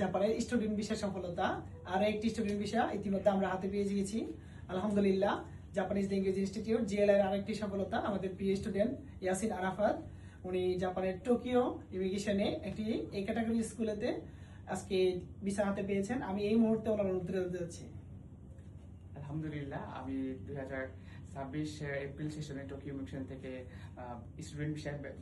জাপানের student visa সফলতা। আর একটি স্টুডেন্ট ভিসা ইতিমধ্যে আমরা হাতে পেয়ে গিয়েছি আলহামদুলিল্লাহ। জাপানিজ ল্যাঙ্গুয়েজ ইনস্টিটিউট জিএলআই এর আরেকটি সফলতা, আমাদের প্রিয় স্টুডেন্ট ইয়াসিন আরাফাত, উনি জাপানের টোকিও ইমিগ্রেশনে একটি এই ক্যাটাগরি স্কুলেতে আজকে ভিসা হাতে পেয়েছেন। আমি এই মুহূর্তে ওনার অনুরোধ দিতে যাচ্ছি। আলহামদুলিল্লাহ, আমি 2026 এপ্রিল সেশনে টোকিও মিশন থেকে স্টুডেন্ট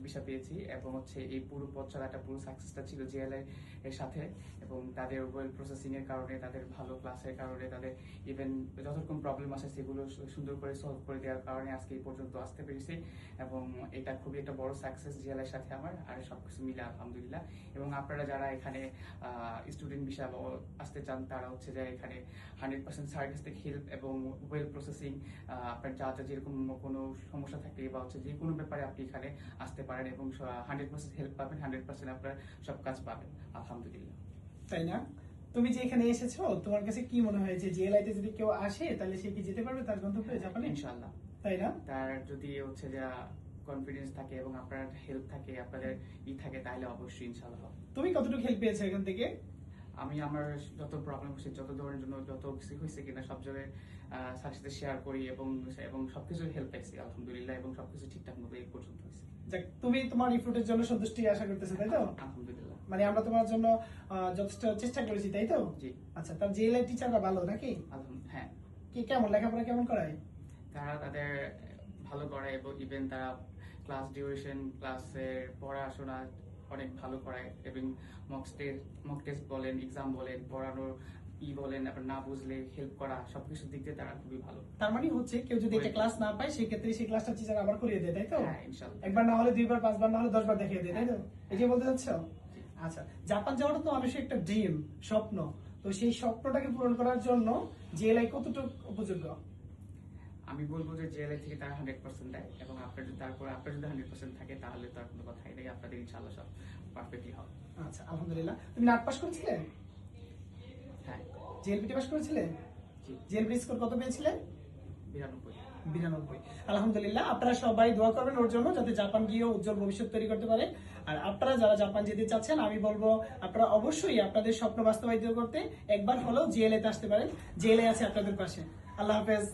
ভিসা পেয়েছি এবং এই পুরো পথ চলাটা পুরো সাকসেসটা ছিল জিএলআই এর সাথে এবং তাদের ওয়েল প্রসেসিং এর কারণে, তাদের ভালো ক্লাসের কারণে, তাদের ইভেন যত রকম প্রবলেম আছে সেগুলো সুন্দর করে সলভ করে দেওয়ার কারণে আজকে এই পর্যন্ত আসতে পেরেছি এবং এটা খুবই একটা বড় সাকসেস জিএলআই এর সাথে আমার, আর সবকিছু মিলে আলহামদুলিল্লাহ। এবং আপনারা যারা এখানে স্টুডেন্ট ভিসা আসতে চান তারা যে এখানে 100% সার্ভিস থেকে হেল্প এবং ওয়েল প্রসেসিং, আপনার যা যেরকম কোনো সমস্যা থাকে বা যে কোনো ব্যাপারে আপনি এখানে আসতে পারেন এবং 100% হেল্প পাবেন, 100% আপনার সব কাজ পাবেন আলহামদুলিল্লাহ। তাই না? তুমি যে এখানে এসেছো, তোমার কাছে কি মনে হয় যে জিএলআই তে যদি কেউ আসে তাহলে সে কি যেতে পারবে তার গন্তব্যে জাপানে? ইনশাআল্লাহ। তাই না? তার যদি যে কনফিডেন্স থাকে এবং আপনার হেল্প থাকে, আপনাদের থাকে, তাহলে অবশ্যই ইনশাআল্লাহ। তুমি কতটুকু হেল্প পেয়েছো এখান থেকে? আমি আমার যত প্রবলেম হচ্ছে, যত ধরনের জন্য যত কিছু হয়েছে কিনা সব জায়গায় স্যারের সাথে শেয়ার করি এবং সবকিছু হেল্প পাইছি আলহামদুলিল্লাহ এবং সবকিছু ঠিকঠাক মতো এই পর্যন্ত হয়েছে। যাক, তুমি তোমার রিপোর্টের জন্য সন্তুষ্টি আশা করতেছো, তাই তো? আলহামদুলিল্লাহ। মানে আমরা তোমার জন্য যথেষ্ট চেষ্টা করেছি, তাই তো? জি। আচ্ছা, তার জিএলআই টিচাররা ভালো নাকি? হ্যাঁ। কি কেমন লেখাপড়া কেমন করায়? তারা তাদের ভালো করায় এবং ইভেন তারা ক্লাস ডিউরেশন, ক্লাসের পড়াশোনা অনেক ভালো করায় এবং মক টেস্ট বলেন, এক্সাম বলেন, পড়ানোর বলেন, আপনার না বুঝলে হেল্প করা, সবকিছু দিক দিয়ে তারা খুবই ভালো। তার মানে হচ্ছে কেউ যদি একটা ক্লাস না পায় সেক্ষেত্রে সেই ক্লাসটা টিচার আবার করিয়ে দেয়, তাই তো? হ্যাঁ, ইনশাআল্লাহ। একবার না হলে দুইবার, পাঁচবার না হলে 10 বার দেখিয়ে দেয়, তাই তো? এই যে বলতে চাচ্ছ? আচ্ছা, জাপান যাওয়াটা তো মানুষের একটা ড্রিম, স্বপ্ন। তো সেই স্বপ্নটাকে পূরণ করার জন্য জিএলআই কতটুকু উপযোগ্য? আমি বলবো যে জিএলআই থেকে তারা 100% দেয় এবং আপনার যদি 100% থাকে তাহলে তো আর কোনো কথাই নেই, আপনাদের ইনশাআল্লাহ সব পারফেক্টলি হবে। আচ্ছা, আলহামদুলিল্লাহ। তুমি নাট পাস করেছিলে? হ্যাঁ। জিএলপিটি পাস করেছিলে? জি। জিএলপি স্কোর কত পেয়েছিলে? 92। 92। আলহামদুলিল্লাহ। আপনারা সবাই দোয়া করবেন ওর জন্য, যাতে জাপান গিয়ে উজ্জ্বল ভবিষ্যৎ তৈরি করতে পারে। আর আপনারা যারা জাপান যেতে চাচ্ছেন, আমি বলবো আপনারা অবশ্যই আপনাদের স্বপ্ন বাস্তবায়িত করতে একবার হলেও জিএলএ তে আসতে পারেন। জিএলএ আছে আপনাদের পাশে। আল্লাহ হাফেজ।